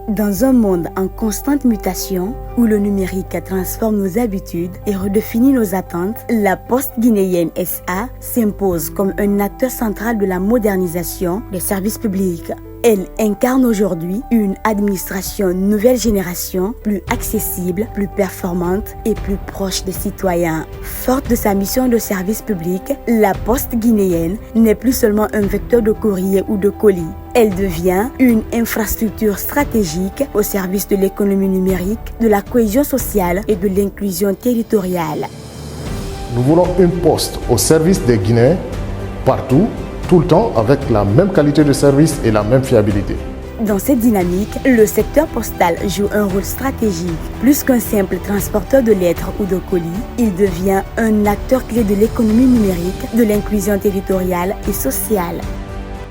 Dans un monde en constante mutation, où le numérique transforme nos habitudes et redéfinit nos attentes, la Poste guinéenne SA s'impose comme un acteur central de la modernisation des services publics. Elle incarne aujourd'hui une administration nouvelle génération, plus accessible, plus performante et plus proche des citoyens. Forte de sa mission de service public, la Poste guinéenne n'est plus seulement un vecteur de courrier ou de colis. Elle devient une infrastructure stratégique au service de l'économie numérique, de la cohésion sociale et de l'inclusion territoriale. Nous voulons une poste au service des Guinéens, partout, tout le temps, avec la même qualité de service et la même fiabilité. Dans cette dynamique, le secteur postal joue un rôle stratégique. Plus qu'un simple transporteur de lettres ou de colis, il devient un acteur clé de l'économie numérique, de l'inclusion territoriale et sociale.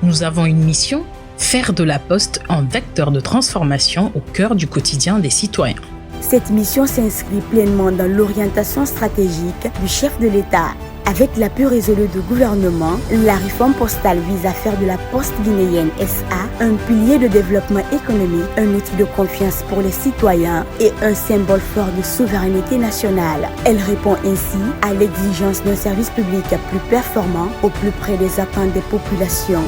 Nous avons une mission, faire de la Poste un vecteur de transformation au cœur du quotidien des citoyens. Cette mission s'inscrit pleinement dans l'orientation stratégique du chef de l'État. Avec l'appui résolu du gouvernement, la réforme postale vise à faire de la Poste guinéenne SA un pilier de développement économique, un outil de confiance pour les citoyens et un symbole fort de souveraineté nationale. Elle répond ainsi à l'exigence d'un service public plus performant au plus près des attentes des populations.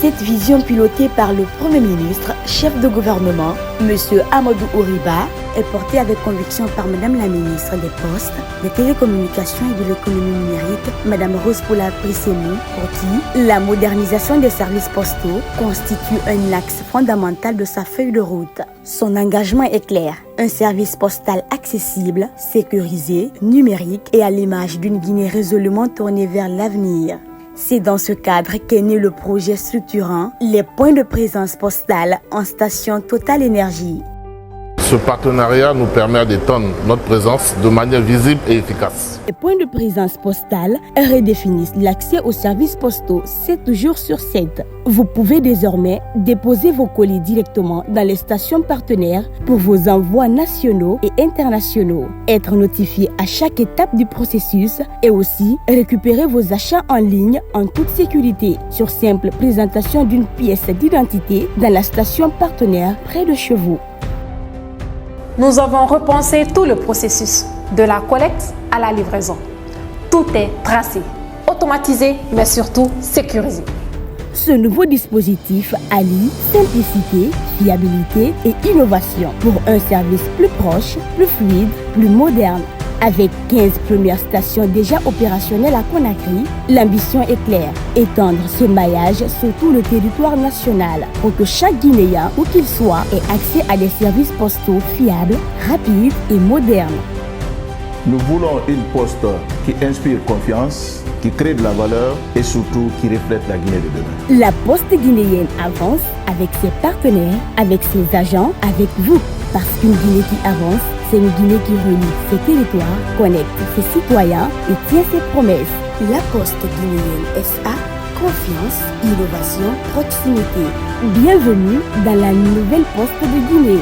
Cette vision pilotée par le Premier ministre, chef de gouvernement, M. Amadou Ouriba, est portée avec conviction par Madame la ministre des Postes, des Télécommunications et de l'économie numérique, Madame Rose Poula Prissemou, pour qui la modernisation des services postaux constitue un axe fondamental de sa feuille de route. Son engagement est clair, un service postal accessible, sécurisé, numérique et à l'image d'une Guinée résolument tournée vers l'avenir. C'est dans ce cadre qu'est né le projet structurant les points de présence postale en station Total Énergie. Ce partenariat nous permet d'étendre notre présence de manière visible et efficace. Les points de présence postale redéfinissent l'accès aux services postaux 7 jours sur 7. Vous pouvez désormais déposer vos colis directement dans les stations partenaires pour vos envois nationaux et internationaux, être notifié à chaque étape du processus et aussi récupérer vos achats en ligne en toute sécurité sur simple présentation d'une pièce d'identité dans la station partenaire près de chez vous. Nous avons repensé tout le processus, de la collecte à la livraison. Tout est tracé, automatisé, mais surtout sécurisé. Ce nouveau dispositif allie simplicité, fiabilité et innovation pour un service plus proche, plus fluide, plus moderne. Avec 15 premières stations déjà opérationnelles à Conakry, l'ambition est claire, étendre ce maillage sur tout le territoire national pour que chaque Guinéen, où qu'il soit, ait accès à des services postaux fiables, rapides et modernes. Nous voulons une poste qui inspire confiance, qui crée de la valeur et surtout qui reflète la Guinée de demain. La Poste guinéenne avance avec ses partenaires, avec ses agents, avec vous. Parce qu'une Guinée qui avance, c'est une Guinée qui relie ses territoires, connecte ses citoyens et tient ses promesses. La Poste guinéenne SA, confiance, innovation, proximité. Bienvenue dans la nouvelle Poste de Guinée.